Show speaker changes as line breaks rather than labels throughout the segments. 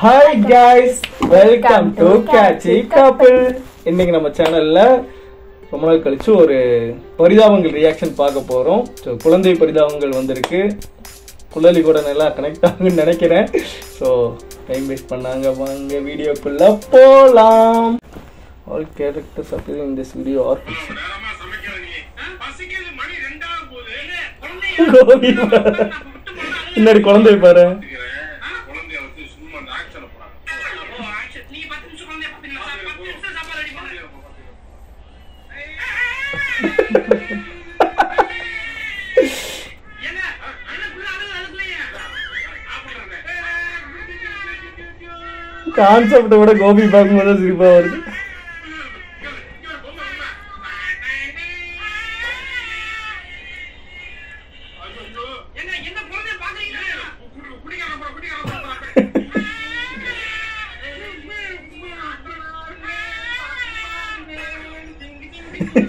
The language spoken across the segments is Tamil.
Hi guys, welcome to Catchy Couple. இன்னைக்கு நம்ம சேனல்ல ரொம்ப நாள் கழிச்சு ஒரு பரிதாபங்கள் ரியாக்ஷன் பார்க்க போறோம். குழந்தை பரிதாபங்கள் வந்திருக்கு. குழலி கூட நல்லா கனெக்ட் ஆகும்னு நினைக்கிறேன். ஸோ டைம் வேஸ்ட் பண்ணாங்க, வாங்க வீடியோக்குள்ள போலாம். All characters appearing in this video are fiction. இன்னொரு குழந்தை பாரு. கான்செப்ட் விட கோபி பார்க்கும்போது சிரிப்பா வருது.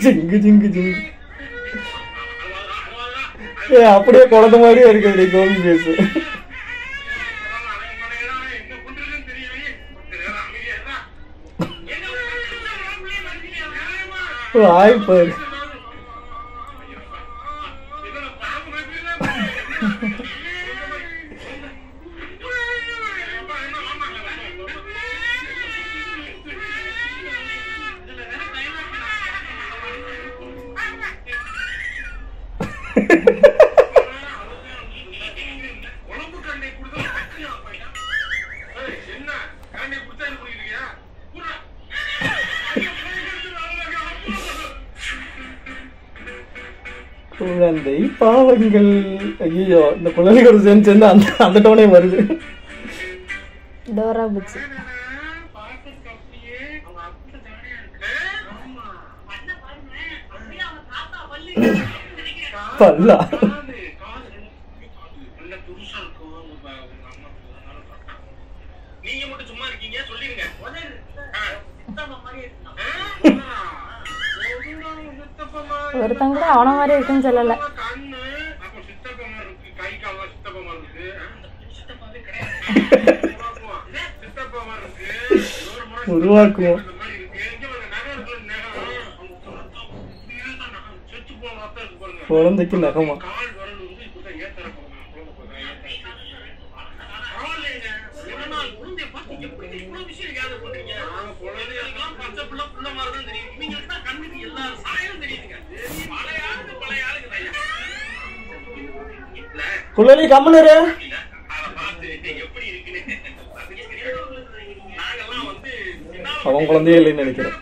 ஜிங்கு ஜிங்கு ஜிங்கு. அப்படியே குழந்தை மாதிரியே இருக்கு கோபி பேசு. ஆய்ப்பாரு. குழந்தை பாவங்கள். ஐயோ, இந்த குழந்தைகள் சேர்ந்து அந்த டோனே வருது.
டோரா புச்சி.
பல்லா
ஒருத்தங்க கூட அவன மாதிரி இருக்குன்னு சொல்லல.
உருவாக்குவோம். குழந்தைக்கு நகமா குழலி கம்மனரு. அவன் குழந்தையே இல்லைன்னு நினைக்கிறேன்.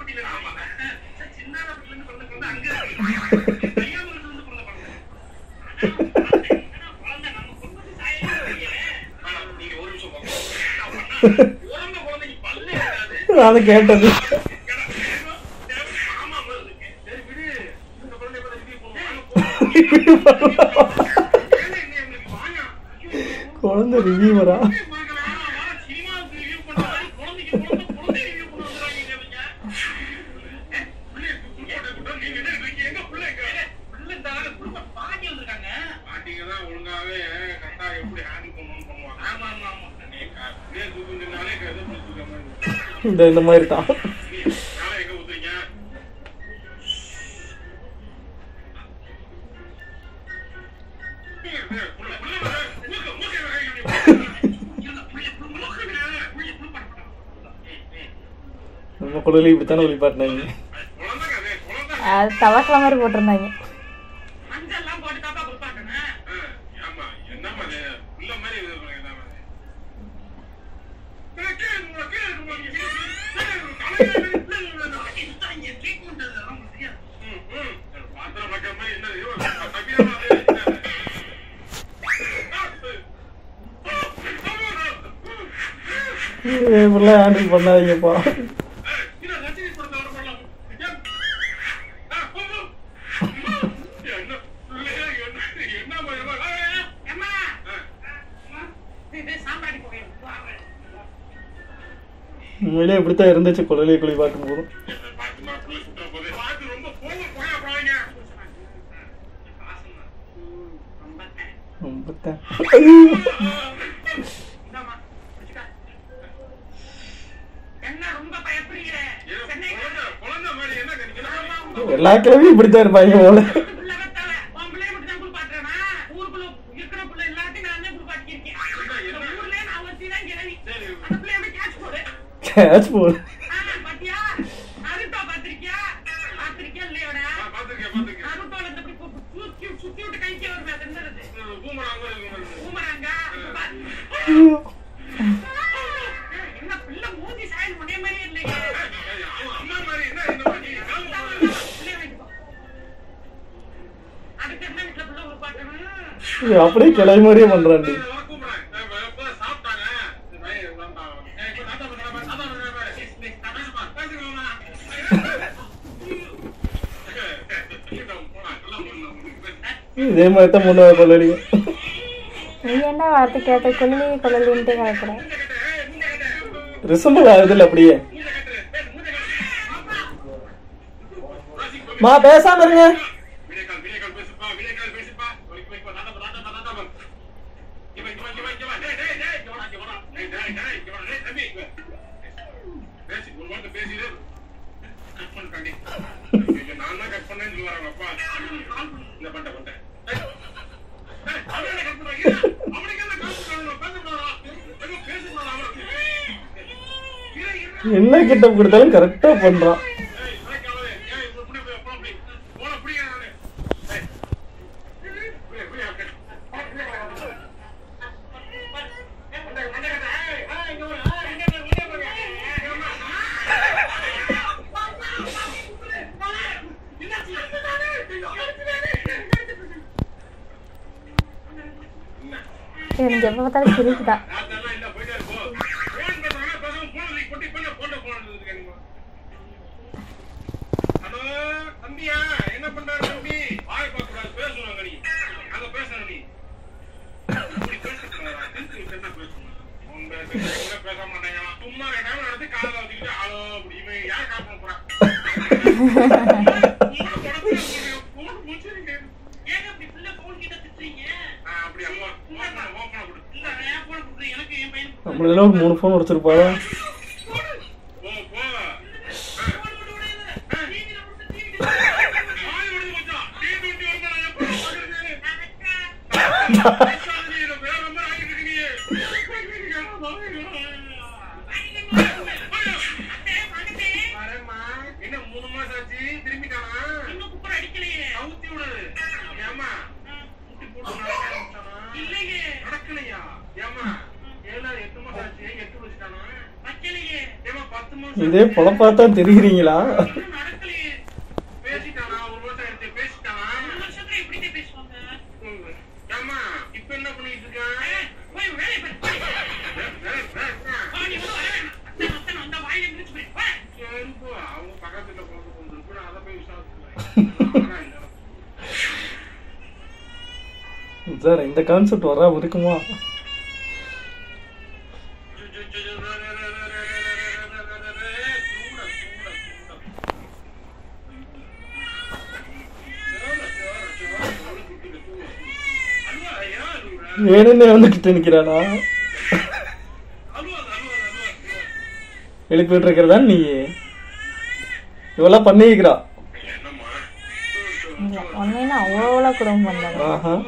நான் கேட்டது குழந்தை ரிவ்யூவரா? இந்த மாதிரி தான். நம்ம குழலி இப்படித்தானே ஒளிப்பாட்டினாங்க.
அது தவக்கல மாதிரி போட்டிருந்தாங்க. இப்படிலாம் ஹேண்டில் பண்ணாதீங்கப்பா. உண்மையிலே இப்படித்தான் இருந்துச்சு குழலியை குழி பார்க்கும் போதும். எல்லா கிழமையும் இப்படித்தான் இருப்பாங்க போல. கேட்ச் போடு. அப்படியே கிளை மாதிரியே பண்றாண்டி. இதே மாதிரி தான் முன்னாடி கொள்ளடிங்க.
நீ என்ன வார்த்தை கேட்ட? கொள்ளி கொள்ளலின்ட்டு கலக்கிற.
ரிசம்பிள் ஆகுது இல்ல அப்படியே. மா பேசாம இருங்க. என்ன கிட்ட கொடுத்தாலும் கரெக்டா பண்றான்.
எனக்கு எப்ப பார்த்தாலும் சிரிக்குதான். நம்மளெல்லாம் ஒரு 3 போன் உடைச்சிருப்பாரா? இதே பொழப்பாத்தான் தெரிகிறீங்களா? சார் இந்த கான்செப்ட் வரா இருக்குமா? வேணும்னே வந்துட்டு நிக்கிறானா? எழுப்பிட்டு இருக்கிறதா நீ? இவெல்லாம் பண்ணிக்கிறா ஒன்னேன்னா அவ்வளோ குடும்பம் பண்ணாங்க.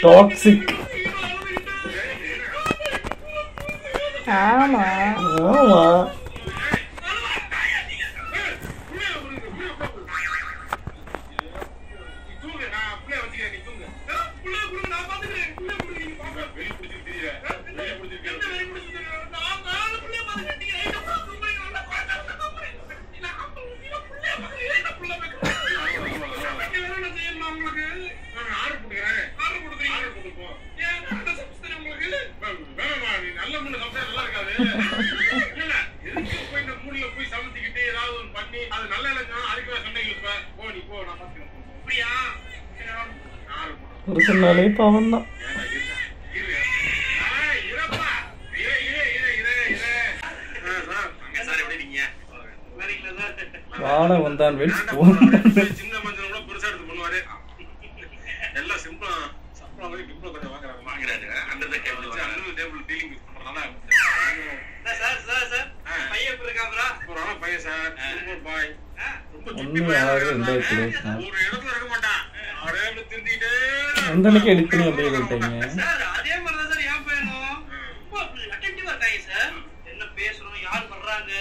டாக்ஸிக்.
ஆமா
ஆமா புருஷனாலே பாவம் தான். வாட வந்தான் வெயிட்
சின்ன மஞ்சள் கூட பெருசா எடுத்து பண்ணுவாரு. எல்லாம் சிம்பிளா சம்பளம் வந்து கிப்ளோ கொஞ்சம் வாங்குறாரு. அந்த டேபிள் டீலிங் யூஸ் பண்றதால சார் பையன் எப்படி இருக்காங்கறா? ஒரு பையன் சார் சூப்பர் பாய். ரொம்ப சுட்டி பையன். ஒரு இடத்துல இருக்க மாட்டான். அவரே வந்து திருந்திட்டே
அந்தனைக்கு எடிட் பண்ணி அப்படியே விட்டீங்க.
சார் அதே மாதிரி தான் சார் ஏன் பையனும் ரொம்ப அட்டென்டிவா இருக்காங்க சார். என்ன பேசுறோம், யார் வர்றாங்க,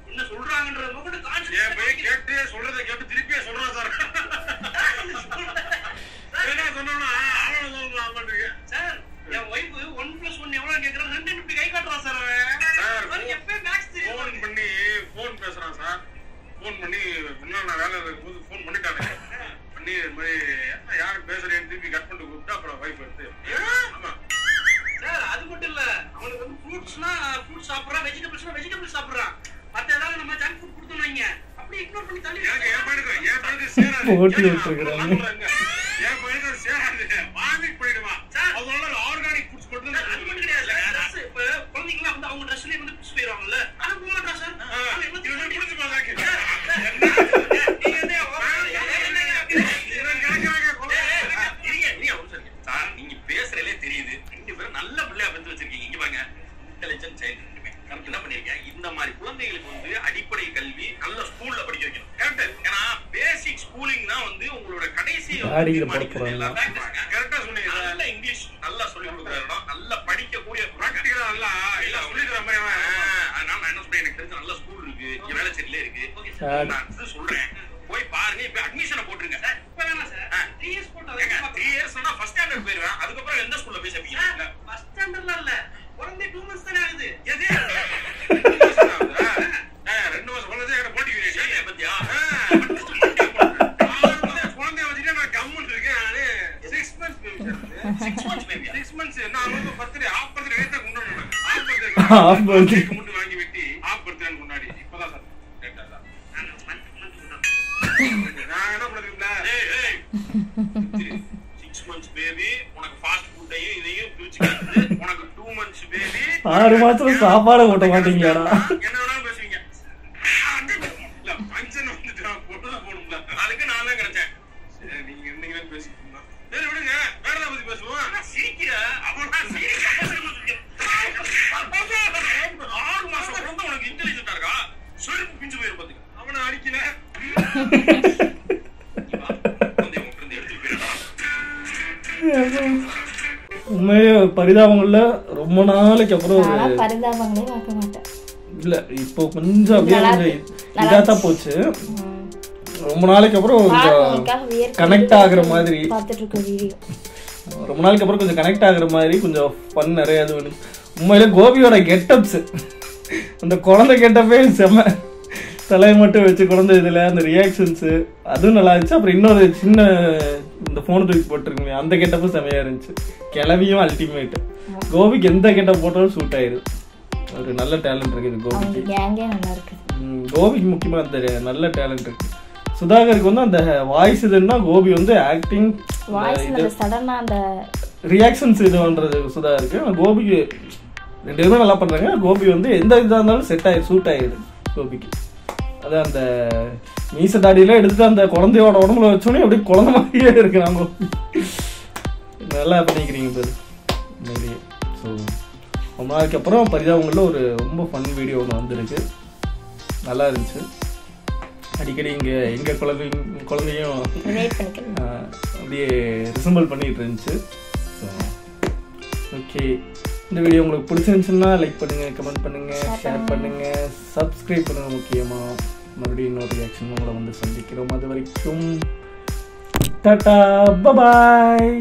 என்ன சொல்றாங்கன்றத கூட கான்செப்ட் ஏன் பையன் கேட்டு சொல்றத கேட்டு திருப்பியே சொல்றான் சார். என்ன சொன்னோம்னா ஆளு சொல்றான் மாட்டீங்க சார். என் வைஃப் 1+1 எவ்வளவு கேக்குறாங்க 2 இப்படி கை காட்டுறான் சார். அவன் எப்பவே மேக்ஸ் தெரியும். ஃபோன் பண்ணி ஃபோன் பேசுறான் சார். ஃபோன் பண்ணி முன்ன நான் வேலையில இருக்கும்போது ஃபோன் பண்ணிட்டானே. பண்ணி இந்த மாதிரி யார் பேசுறேன்னு திருப்பி கட் பண்ணி கூப்பிட்டா அப்புறம் வைஃப் எடுத்து ஆமா சார். அது மட்டும் இல்ல, அவனுக்கு வந்து ஃப்ரூட்ஸ்னா ஃப்ரூட் சாப்பிடுறான், வெஜிடபிள்ஸ்னா வெஜிடபிள்ஸ் சாப்பிடுறான். மத்த ஏதாவது நம்ம ஜங்க் ஃபுட் கொடுத்தோம் வைங்க அப்படியே இக்னோர் பண்ணி தள்ளி ஏன் பையனுக்கு சேராது
போட்டி விட்டுருக்காங்க.
ஏன் பையனுக்கு சேராது வாமிட் பண்ணிடுவான் சார். அதனால ஆர்கானிக் ஃபுட்ஸ் மட்டும் தான் அது மட்டும் கிடையாது சார். இப்ப குழந்தைங்களா வந்து அவங்க ட்ரெஸ்லயே வந்து பிடிச்சு போயிடுவாங்கல்ல, அது போக மாட்டா சார். அவன் என்ன பிடிச்சு பாக்காங்க நீங்க என்ன சார் நீங்க பேசுறதே தெரியுது. 2 பேரும் நல்ல பிள்ளையா பெத்து வச்சிருக்கீங்க. இங்க பாருங்க, இன்டெலிஜென்ட் சைல்டு கரெக்ட். என்ன பண்ணிருக்கேன், இந்த மாதிரி குழந்தைகளுக்கு வந்து அடிப்படை கல்வி நல்ல ஸ்கூல்ல படிக்க வைக்கணும். கரெக்ட். ஏன்னா பேசிக் ஸ்கூலிங் தான் வந்து உங்களோட கடைசி கரெக்டா சொன்னீங்க. நல்ல இங்கிலீஷ் நல்லா சொல்லி கொடுக்குற இடம், நல்லா படிக்கக்கூடிய ப்ராக்டிகலா நல்லா இல்ல சொல்லி தர மாதிரி. அதனால நான் என்ன சொல்றேன், எனக்கு தெரிஞ்ச நல்ல ஸ்கூல் இருக்கு, இங்க வேலைச்சேரியில இருக்கு. நான் சொல்றேன் போய் பாருங்க. இப்ப அட்மிஷனை போட்டுருங்க சார். இப்ப வேணாம் சார், 3 இயர்ஸ் போட்டாங்க. 3 இயர்ஸ் நான் ஃபர்ஸ்ட் ஸ்டாண்டர்ட் போயிடுவேன். அதுக்கப்புறம் எந்த ஸ்கூல்ல போய் சேர்ப்பீங்க? ஃபர்ஸ்ட் ஸ்டாண்டர்ட்ல இல்ல, குழந்தை 2 months தானே ஆகுது. எது 2 மாசம் ஆகுதா? 2 மாசம் குழந்தை என்ன போட்டிக்கிறீங்க பத்தியா? குழந்தைய வச்சுட்டு நான் கம்முன்னு இருக்கேன். நானு 6 months baby sir. 6 months baby 6 months நான் வந்து பர்த்டே ஆஃப் பர்த்டே வேஸ்டா கொண்டாடுறேன். ஆஃப் பர்த்டே முட்டு வாங்கி வெட்டி ஆஃப் பர்த்டே கொண்டாடி இப்பதான் சார் லேட்டா சார். நான் என்ன பண்ணுறீங்களா? 6 months பேபி உனக்கு ஃபாஸ்ட் ஃபுட்டையும் இதையும் பிரிச்சுக்கிறது. உனக்கு 2 months பேபி
6 மாசத்துல சாப்பாடு ஓட்ட மாட்டீங்களாடா?
என்ன வேணாலும் பேசுவீங்க. இல்ல ஃபங்க்ஷன் வந்துட்டு பொண்ணு போகணும்ல, அதுக்கு நான் தான் கிடைச்சேன். சரி நீங்க இருந்தீங்களே பேசிட்டு இருந்தோம். சரி விடுங்க, வேற ஏதாவது பத்தி பேசுவோம். சிரிக்கிற அவனா சிரிக்க 6 மாசம் குழந்தை உனக்கு இன்டெலிஜென்ட்டா இருக்கா? செருப்பு பிஞ்சு போயிரு பாத்துக்க. அவனை அடிக்கல
உண்மையே பரிதாபங்கள்ல ரொம்ப நாளைக்கு அப்புறம் ஒரு
பரிதாபங்களே பார்க்க மாட்டேன்.
இல்ல இப்போ கொஞ்சம் அப்படியே இதாத்தான் போச்சு. ரொம்ப நாளைக்கு அப்புறம் கனெக்ட் ஆகுற மாதிரி
பார்த்துட்டு இருக்க வீடியோ.
ரொம்ப நாளைக்கு அப்புறம் கொஞ்சம் கனெக்ட் ஆகுற மாதிரி கொஞ்சம் ஃபன் நிறைய இது வேணும். உண்மையில கோபியோட கெட்டப்ஸ், அந்த குழந்தை கெட்டப்பே செம. தலையை மட்டும் வச்சு குழந்தை இதில் அந்த ரியாக்ஷன்ஸு அதுவும் நல்லா இருந்துச்சு. அப்புறம் இன்னொரு சின்ன இந்த ஃபோன் தூக்கி போட்டிருக்கீங்க, அந்த கெட்டப்பும் செமையாக இருந்துச்சு. கிளவியும் அல்டிமேட். கோபிக்கு எந்த கெட்டப் போட்டாலும் சூட் ஆயிடுது. ஒரு நல்ல டேலண்ட் இருக்குது கோபிக்கு. கோபிக்கு முக்கியமாக அந்த நல்ல டேலண்ட் இருக்கு. சுதாகருக்கு வந்து அந்த வாய்ஸ் இதுன்னா, கோபி வந்து ஆக்டிங் ரியாக்ஷன்ஸ் இது பண்ணுறது சுதாகருக்கு. கோபிக்கு 2 பேருமே நல்லா பண்ணுறாங்க. கோபி வந்து எந்த இதாக இருந்தாலும் செட் ஆகி சூட் ஆகிடுது கோபிக்கு. அதான் அந்த மீச தாடியெல்லாம் எடுத்துட்டு அந்த குழந்தையோட உடம்புல வச்சோன்னே அப்படியே குழந்தை மாதிரியே இருக்கு. நாம நல்லா பண்ணிக்கிறீங்க பேர் நிறைய. ஸோ ரொம்ப நாளைக்கு அப்புறம் பரிதாபங்களில் ஒரு ரொம்ப ஃபன் வீடியோ ஒன்று வந்திருக்கு. நல்லா இருந்துச்சு. அடிக்கடி இங்கே எங்கள் குழந்தையும் அப்படியே ரிசம்பிள் பண்ணிகிட்டு இருந்துச்சு. ஸோ ஓகே, இந்த வீடியோ உங்களுக்கு பிடிச்சிருந்துச்சுன்னா லைக் பண்ணுங்கள், கமெண்ட் பண்ணுங்கள், ஷேர் பண்ணுங்கள், சப்ஸ்கிரைப் பண்ணுங்கள். முக்கியமாக மறுபடியும் இன்னொரு ரியாக்ஷன் உங்களை வந்து சந்திக்கிறோம். அது வரைக்கும் டாடா, பை பாய்.